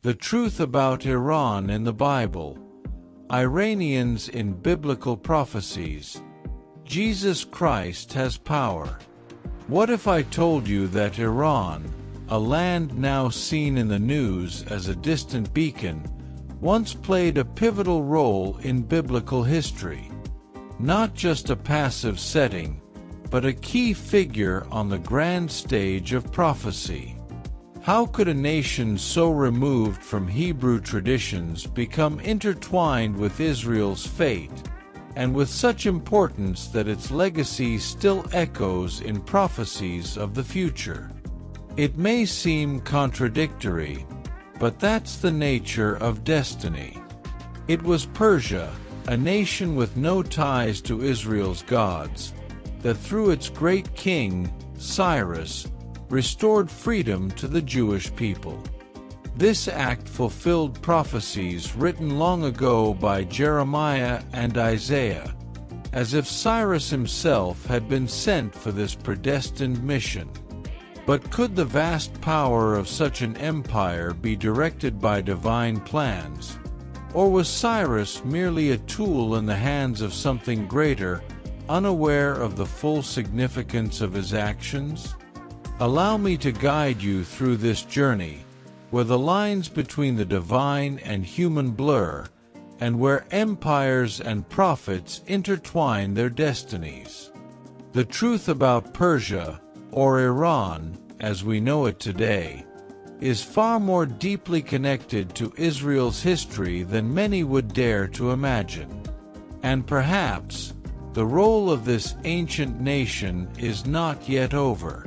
The truth about Iran in the Bible. Iranians in biblical prophecies. Jesus Christ has power. What if I told you that Iran, a land now seen in the news as a distant beacon, once played a pivotal role in biblical history? Not just a passive setting, but a key figure on the grand stage of prophecy. How could a nation so removed from Hebrew traditions become intertwined with Israel's fate, and with such importance that its legacy still echoes in prophecies of the future? It may seem contradictory, but that's the nature of destiny. It was Persia, a nation with no ties to Israel's gods, that through its great king, Cyrus, restored freedom to the Jewish people. This act fulfilled prophecies written long ago by Jeremiah and Isaiah, as if Cyrus himself had been sent for this predestined mission. But could the vast power of such an empire be directed by divine plans? Or was Cyrus merely a tool in the hands of something greater, unaware of the full significance of his actions? Allow me to guide you through this journey, where the lines between the divine and human blur, and where empires and prophets intertwine their destinies. The truth about Persia, or Iran, as we know it today, is far more deeply connected to Israel's history than many would dare to imagine. And perhaps, the role of this ancient nation is not yet over.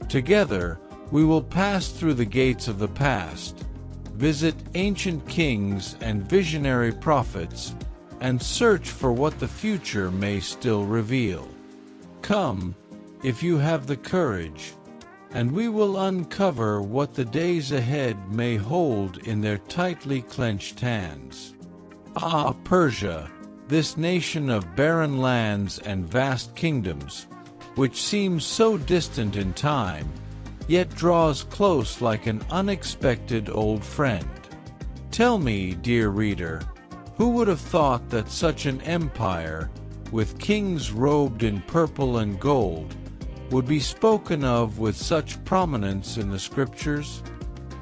Together, we will pass through the gates of the past, visit ancient kings and visionary prophets, and search for what the future may still reveal. Come, if you have the courage, and we will uncover what the days ahead may hold in their tightly clenched hands. Ah, Persia, this nation of barren lands and vast kingdoms, which seems so distant in time, yet draws close like an unexpected old friend. Tell me, dear reader, who would have thought that such an empire, with kings robed in purple and gold, would be spoken of with such prominence in the scriptures?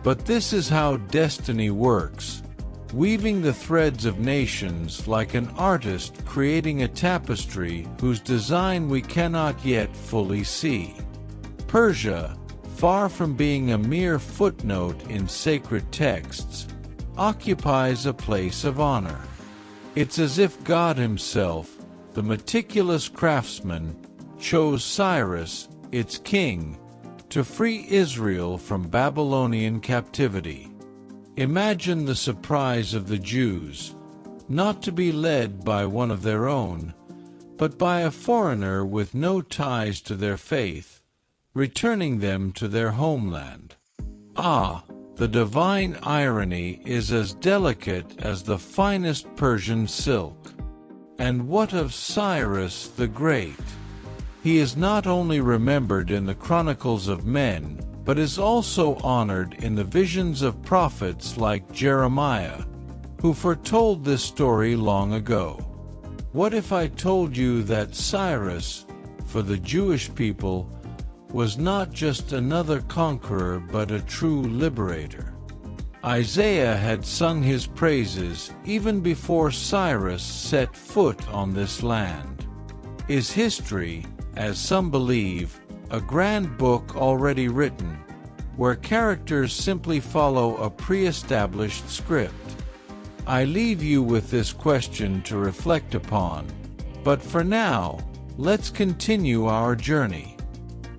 But this is how destiny works, weaving the threads of nations like an artist creating a tapestry whose design we cannot yet fully see. Persia, far from being a mere footnote in sacred texts, occupies a place of honor. It's as if God himself, the meticulous craftsman, chose Cyrus, its king, to free Israel from Babylonian captivity. Imagine the surprise of the Jews, not to be led by one of their own, but by a foreigner with no ties to their faith, returning them to their homeland. Ah, the divine irony is as delicate as the finest Persian silk. And what of Cyrus the Great? He is not only remembered in the chronicles of men, but is also honored in the visions of prophets like Jeremiah, who foretold this story long ago. What if I told you that Cyrus, for the Jewish people, was not just another conqueror but a true liberator? Isaiah had sung his praises even before Cyrus set foot on this land. Is history, as some believe, a grand book already written, where characters simply follow a pre-established script? I leave you with this question to reflect upon, but for now, let's continue our journey.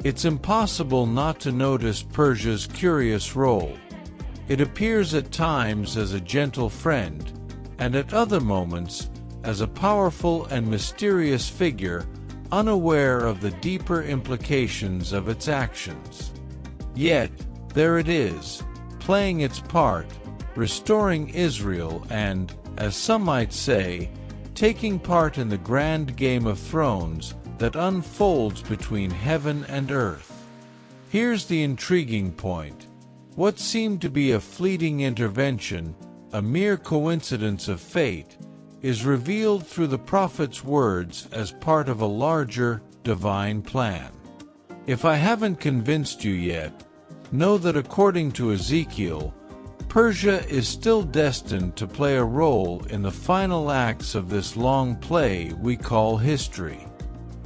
It's impossible not to notice Persia's curious role. It appears at times as a gentle friend, and at other moments as a powerful and mysterious figure, unaware of the deeper implications of its actions. Yet, there it is, playing its part, restoring Israel and, as some might say, taking part in the grand game of thrones that unfolds between heaven and earth. Here's the intriguing point. What seemed to be a fleeting intervention, a mere coincidence of fate, is revealed through the prophet's words as part of a larger, divine plan. If I haven't convinced you yet, know that according to Ezekiel, Persia is still destined to play a role in the final acts of this long play we call history.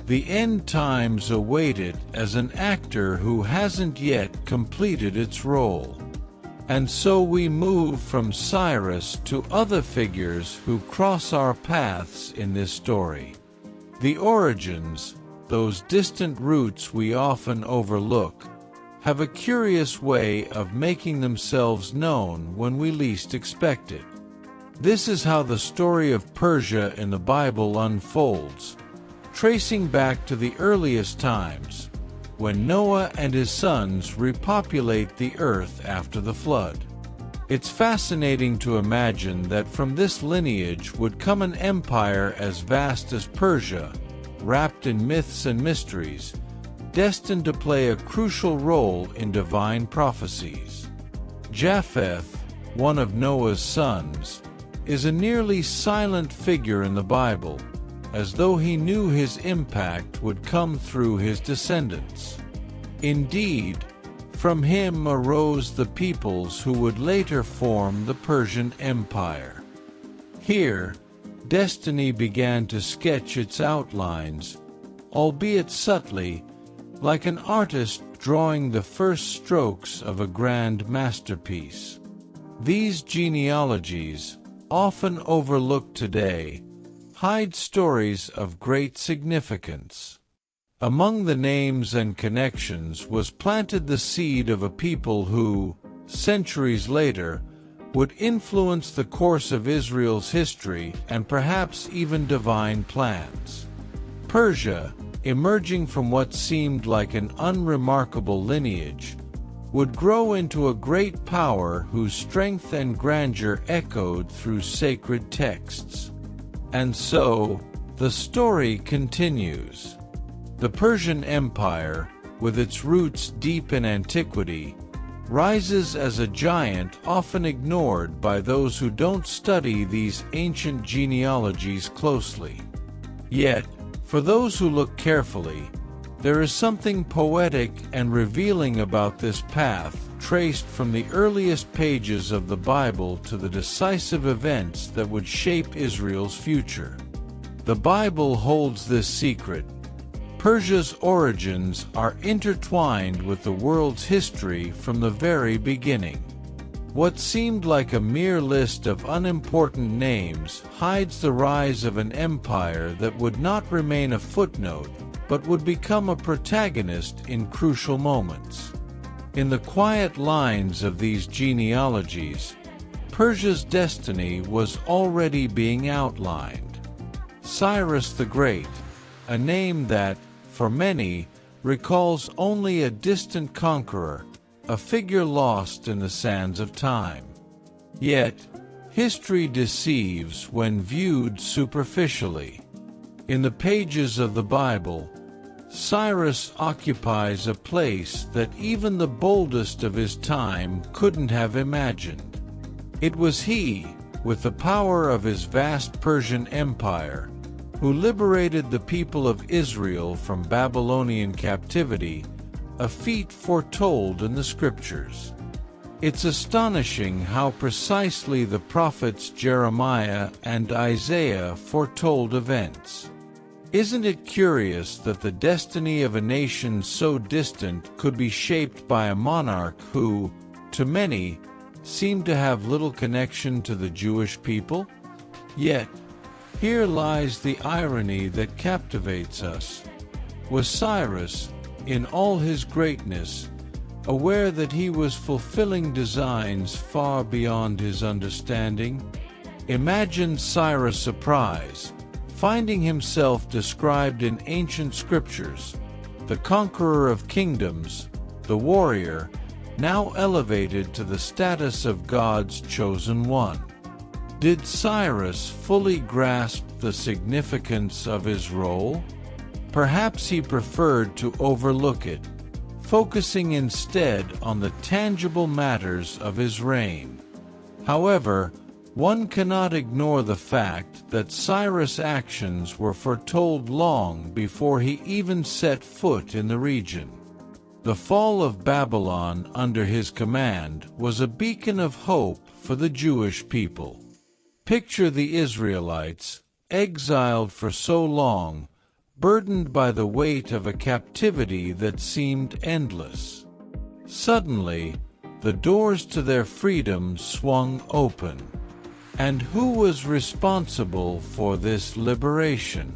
The end times await it as an actor who hasn't yet completed its role. And so we move from Cyrus to other figures who cross our paths in this story. The origins, those distant roots we often overlook, have a curious way of making themselves known when we least expect it. This is how the story of Persia in the Bible unfolds, tracing back to the earliest times, when Noah and his sons repopulate the earth after the flood. It's fascinating to imagine that from this lineage would come an empire as vast as Persia, wrapped in myths and mysteries, destined to play a crucial role in divine prophecies. Japheth, one of Noah's sons, is a nearly silent figure in the Bible, as though he knew his impact would come through his descendants. Indeed, from him arose the peoples who would later form the Persian Empire. Here, destiny began to sketch its outlines, albeit subtly, like an artist drawing the first strokes of a grand masterpiece. These genealogies, often overlooked today, hide stories of great significance. Among the names and connections was planted the seed of a people who, centuries later, would influence the course of Israel's history and perhaps even divine plans. Persia, emerging from what seemed like an unremarkable lineage, would grow into a great power whose strength and grandeur echoed through sacred texts. And so, the story continues. The Persian Empire, with its roots deep in antiquity, rises as a giant often ignored by those who don't study these ancient genealogies closely. Yet, for those who look carefully, there is something poetic and revealing about this path traced from the earliest pages of the Bible to the decisive events that would shape Israel's future. The Bible holds this secret. Persia's origins are intertwined with the world's history from the very beginning. What seemed like a mere list of unimportant names hides the rise of an empire that would not remain a footnote, but would become a protagonist in crucial moments. In the quiet lines of these genealogies, Persia's destiny was already being outlined. Cyrus the Great, a name that, for many, recalls only a distant conqueror, a figure lost in the sands of time. Yet, history deceives when viewed superficially. In the pages of the Bible, Cyrus occupies a place that even the boldest of his time couldn't have imagined. It was he, with the power of his vast Persian Empire, who liberated the people of Israel from Babylonian captivity, a feat foretold in the Scriptures. It's astonishing how precisely the prophets Jeremiah and Isaiah foretold events. Isn't it curious that the destiny of a nation so distant could be shaped by a monarch who, to many, seemed to have little connection to the Jewish people? Yet, here lies the irony that captivates us. Was Cyrus, in all his greatness, aware that he was fulfilling designs far beyond his understanding? Imagine Cyrus' surprise, finding himself described in ancient scriptures, the conqueror of kingdoms, the warrior, now elevated to the status of God's chosen one. Did Cyrus fully grasp the significance of his role? Perhaps he preferred to overlook it, focusing instead on the tangible matters of his reign. However, one cannot ignore the fact that Cyrus' actions were foretold long before he even set foot in the region. The fall of Babylon under his command was a beacon of hope for the Jewish people. Picture the Israelites, exiled for so long, burdened by the weight of a captivity that seemed endless. Suddenly, the doors to their freedom swung open. And who was responsible for this liberation?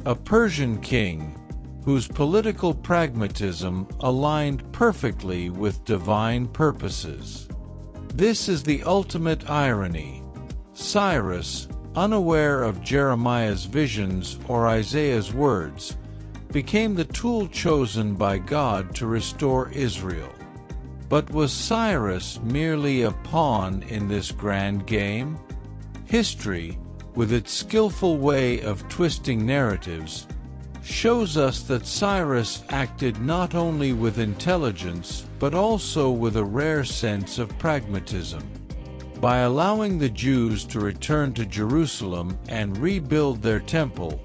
A Persian king, whose political pragmatism aligned perfectly with divine purposes. This is the ultimate irony. Cyrus, unaware of Jeremiah's visions or Isaiah's words, became the tool chosen by God to restore Israel. But was Cyrus merely a pawn in this grand game? History, with its skillful way of twisting narratives, shows us that Cyrus acted not only with intelligence but also with a rare sense of pragmatism. By allowing the Jews to return to Jerusalem and rebuild their temple,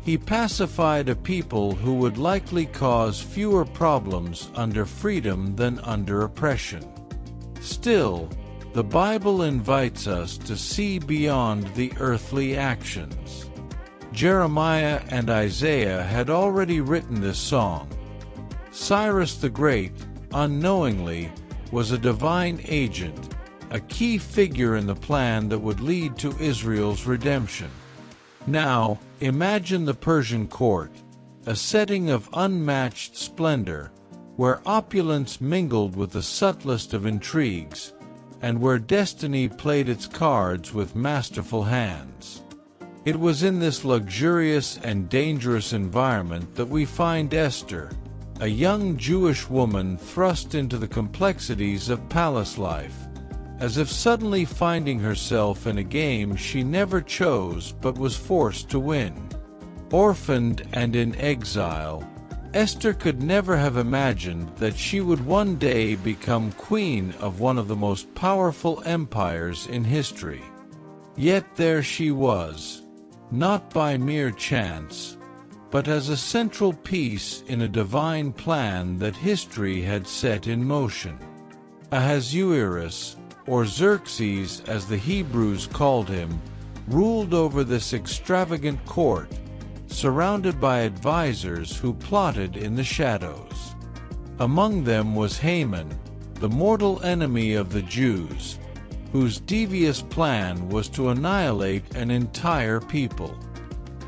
he pacified a people who would likely cause fewer problems under freedom than under oppression. Still, the Bible invites us to see beyond the earthly actions. Jeremiah and Isaiah had already written this song. Cyrus the Great, unknowingly, was a divine agent, a key figure in the plan that would lead to Israel's redemption. Now, imagine the Persian court, a setting of unmatched splendor, where opulence mingled with the subtlest of intrigues, and where destiny played its cards with masterful hands. It was in this luxurious and dangerous environment that we find Esther, a young Jewish woman thrust into the complexities of palace life, as if suddenly finding herself in a game she never chose but was forced to win. Orphaned and in exile, Esther could never have imagined that she would one day become queen of one of the most powerful empires in history. Yet there she was, not by mere chance, but as a central piece in a divine plan that history had set in motion. Ahasuerus, or Xerxes as the Hebrews called him, ruled over this extravagant court, surrounded by advisors who plotted in the shadows. Among them was Haman, the mortal enemy of the Jews, whose devious plan was to annihilate an entire people.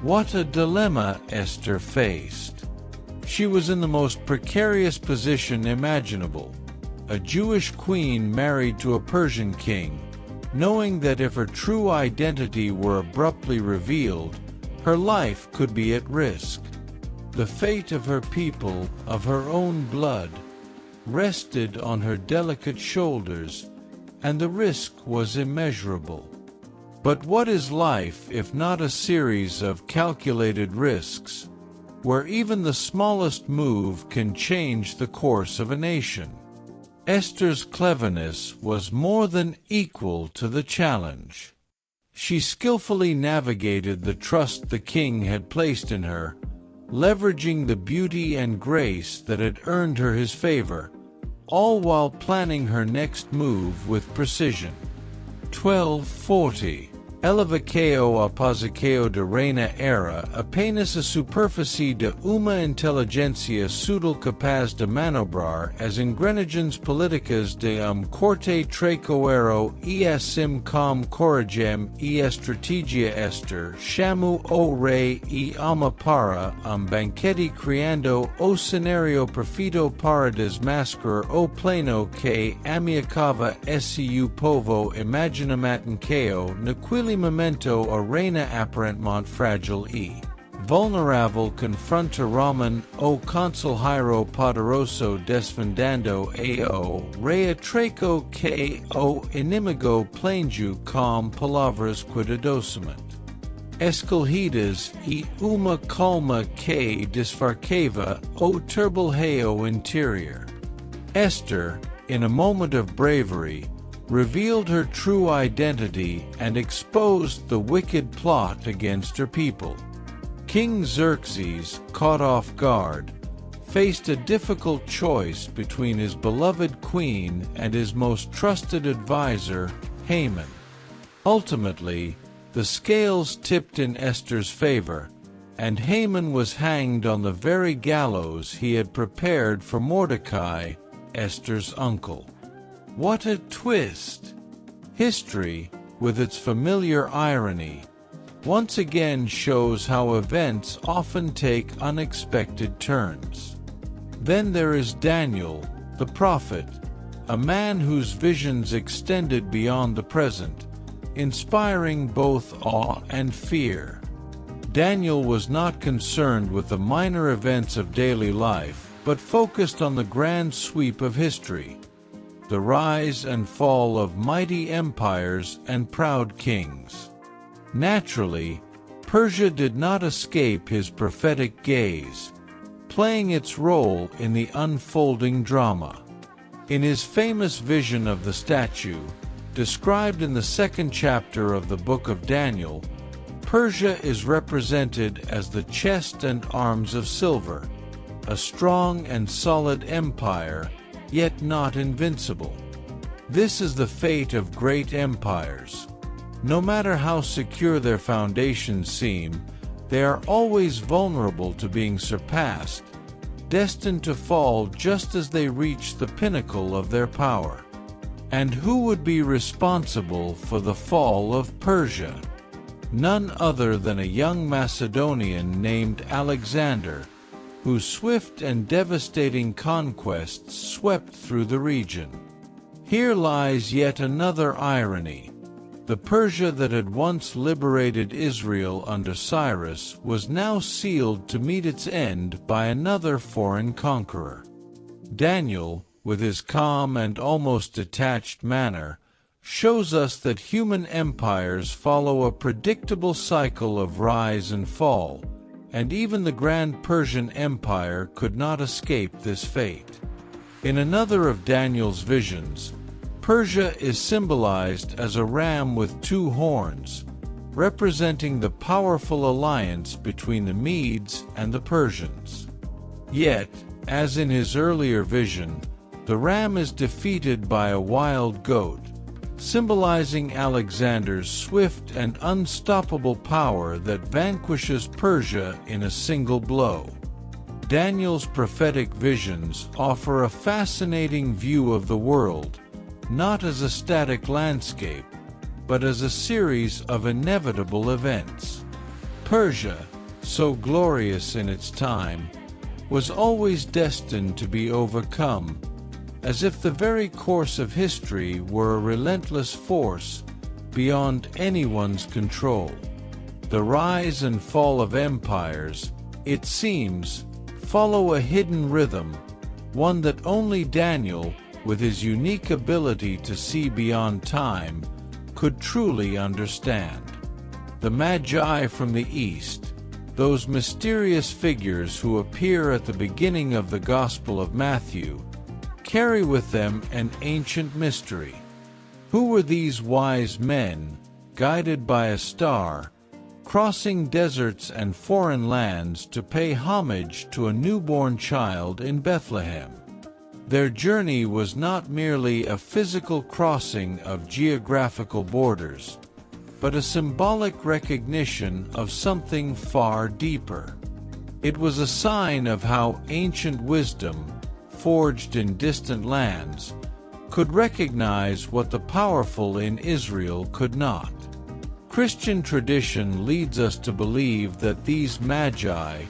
What a dilemma Esther faced. She was in the most precarious position imaginable, a Jewish queen married to a Persian king, knowing that if her true identity were abruptly revealed, her life could be at risk. The fate of her people, of her own blood, rested on her delicate shoulders, and the risk was immeasurable. But what is life if not a series of calculated risks, where even the smallest move can change the course of a nation? Esther's cleverness was more than equal to the challenge. She skillfully navigated the trust the king had placed in her, leveraging the beauty and grace that had earned her his favor, all while planning her next move with precision. 1240. Elevaceo aposiceo de reina era apenas a superficie de uma intelligência sutil capaz de manobrar as engrenagens políticas de corte tracoero e assim com coragem e estratégia Esther chamu o rei e alma para banquete criando o cenário perfeito para desmascarar o plano que ameacava su povo imaginamatenceo naquele momento a reina aparentemente fragile e vulnerável confronta Roman o conselheiro poderoso desvendando ao rei atraco que o inimigo planeou com palavras cuidadosamente. Escalhidas e uma calma que disfarcava o turbilhão interior. Esther, in a moment of bravery, revealed her true identity and exposed the wicked plot against her people. King Xerxes, caught off guard, faced a difficult choice between his beloved queen and his most trusted advisor, Haman. Ultimately, the scales tipped in Esther's favor, and Haman was hanged on the very gallows he had prepared for Mordecai, Esther's uncle. What a twist! History, with its familiar irony, once again shows how events often take unexpected turns. Then there is Daniel, the prophet, a man whose visions extended beyond the present, inspiring both awe and fear. Daniel was not concerned with the minor events of daily life, but focused on the grand sweep of history, the rise and fall of mighty empires and proud kings. Naturally, Persia did not escape his prophetic gaze, playing its role in the unfolding drama. In his famous vision of the statue, described in the 2nd chapter of the book of Daniel, Persia is represented as the chest and arms of silver, a strong and solid empire, yet not invincible. This is the fate of great empires. No matter how secure their foundations seem, they are always vulnerable to being surpassed, destined to fall just as they reach the pinnacle of their power. And who would be responsible for the fall of Persia? None other than a young Macedonian named Alexander, whose swift and devastating conquests swept through the region. Here lies yet another irony. The Persia that had once liberated Israel under Cyrus was now sealed to meet its end by another foreign conqueror. Daniel, with his calm and almost detached manner, shows us that human empires follow a predictable cycle of rise and fall, and even the grand Persian Empire could not escape this fate. In another of Daniel's visions, Persia is symbolized as a ram with 2 horns, representing the powerful alliance between the Medes and the Persians. Yet, as in his earlier vision, the ram is defeated by a wild goat, symbolizing Alexander's swift and unstoppable power that vanquishes Persia in a single blow. Daniel's prophetic visions offer a fascinating view of the world, not as a static landscape, but as a series of inevitable events. Persia, so glorious in its time, was always destined to be overcome, as if the very course of history were a relentless force beyond anyone's control. The rise and fall of empires, it seems, follow a hidden rhythm, one that only Daniel, with his unique ability to see beyond time, could truly understand. The Magi from the East, those mysterious figures who appear at the beginning of the Gospel of Matthew, carry with them an ancient mystery. Who were these wise men, guided by a star, crossing deserts and foreign lands to pay homage to a newborn child in Bethlehem? Their journey was not merely a physical crossing of geographical borders, but a symbolic recognition of something far deeper. It was a sign of how ancient wisdom, forged in distant lands, could recognize what the powerful in Israel could not. Christian tradition leads us to believe that these Magi,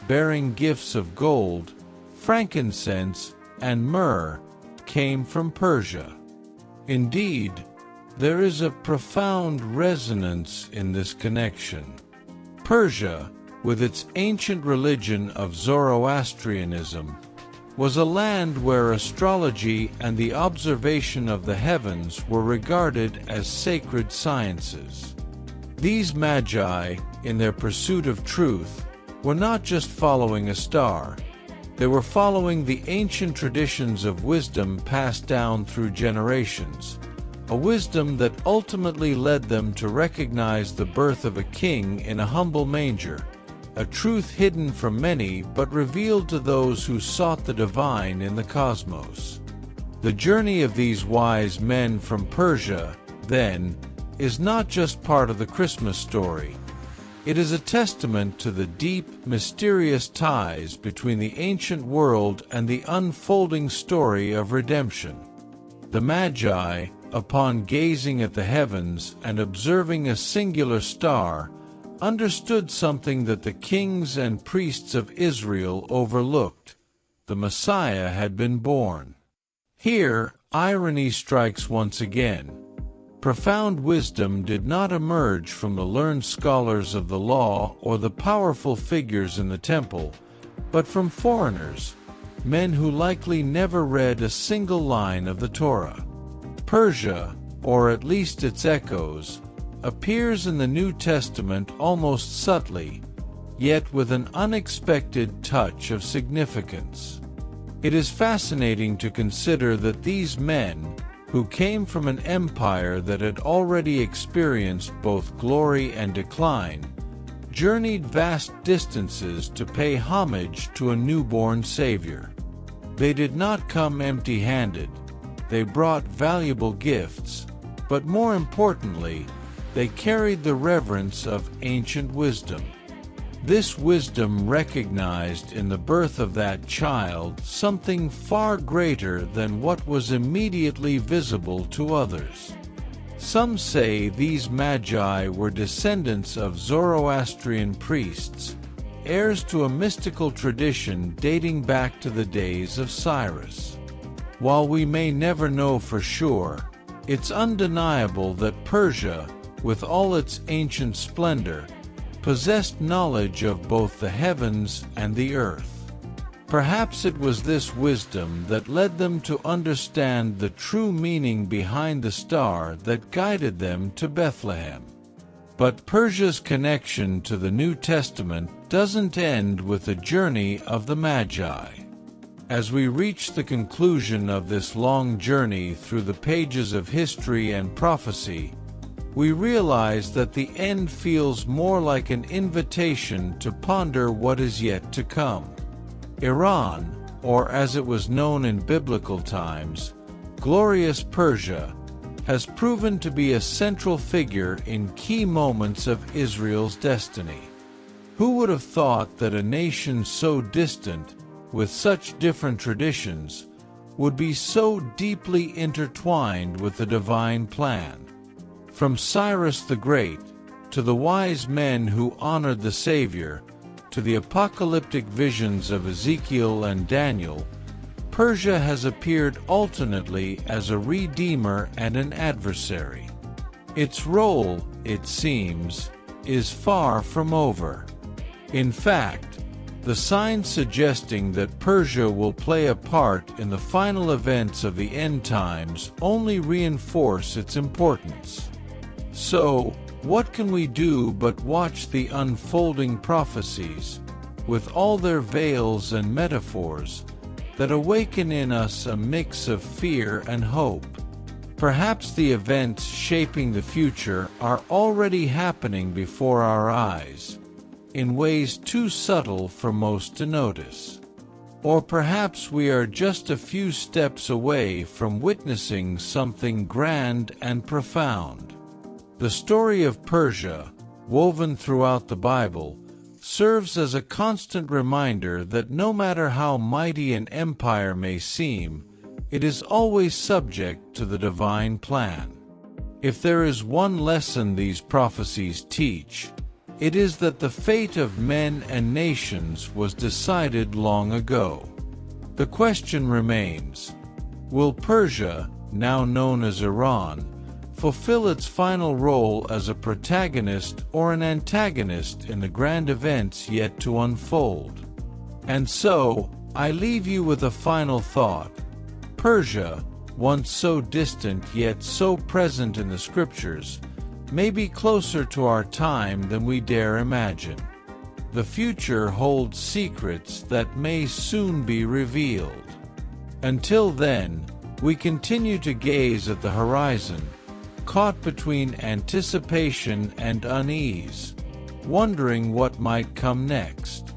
bearing gifts of gold, frankincense, and myrrh, came from Persia. Indeed, there is a profound resonance in this connection. Persia, with its ancient religion of Zoroastrianism, was a land where astrology and the observation of the heavens were regarded as sacred sciences. These Magi, in their pursuit of truth, were not just following a star. They were following the ancient traditions of wisdom passed down through generations, a wisdom that ultimately led them to recognize the birth of a king in a humble manger, a truth hidden from many but revealed to those who sought the divine in the cosmos. The journey of these wise men from Persia, then, is not just part of the Christmas story. It is a testament to the deep, mysterious ties between the ancient world and the unfolding story of redemption. The Magi, upon gazing at the heavens and observing a singular star, understood something that the kings and priests of Israel overlooked. The Messiah had been born. Here, irony strikes once again. Profound wisdom did not emerge from the learned scholars of the law or the powerful figures in the temple, but from foreigners, men who likely never read a single line of the Torah. Persia, or at least its echoes, appears in the New Testament almost subtly, yet with an unexpected touch of significance. It is fascinating to consider that these men, who came from an empire that had already experienced both glory and decline, journeyed vast distances to pay homage to a newborn Savior. They did not come empty-handed. They brought valuable gifts, but more importantly, they carried the reverence of ancient wisdom. This wisdom recognized in the birth of that child something far greater than what was immediately visible to others. Some say these Magi were descendants of Zoroastrian priests, heirs to a mystical tradition dating back to the days of Cyrus. While we may never know for sure, it's undeniable that Persia, with all its ancient splendor, possessed knowledge of both the heavens and the earth. Perhaps it was this wisdom that led them to understand the true meaning behind the star that guided them to Bethlehem. But Persia's connection to the New Testament doesn't end with the journey of the Magi. As we reach the conclusion of this long journey through the pages of history and prophecy, we realize that the end feels more like an invitation to ponder what is yet to come. Iran, or as it was known in biblical times, glorious Persia, has proven to be a central figure in key moments of Israel's destiny. Who would have thought that a nation so distant, with such different traditions, would be so deeply intertwined with the divine plan? From Cyrus the Great, to the wise men who honored the Savior, to the apocalyptic visions of Ezekiel and Daniel, Persia has appeared alternately as a redeemer and an adversary. Its role, it seems, is far from over. In fact, the signs suggesting that Persia will play a part in the final events of the end times only reinforce its importance. So, what can we do but watch the unfolding prophecies, with all their veils and metaphors, that awaken in us a mix of fear and hope? Perhaps the events shaping the future are already happening before our eyes, in ways too subtle for most to notice. Or perhaps we are just a few steps away from witnessing something grand and profound. The story of Persia, woven throughout the Bible, serves as a constant reminder that no matter how mighty an empire may seem, it is always subject to the divine plan. If there is one lesson these prophecies teach, it is that the fate of men and nations was decided long ago. The question remains, will Persia, now known as Iran, fulfill its final role as a protagonist or an antagonist in the grand events yet to unfold? And so, I leave you with a final thought. Persia, once so distant yet so present in the scriptures, may be closer to our time than we dare imagine. The future holds secrets that may soon be revealed. Until then, we continue to gaze at the horizon, caught between anticipation and unease, wondering what might come next.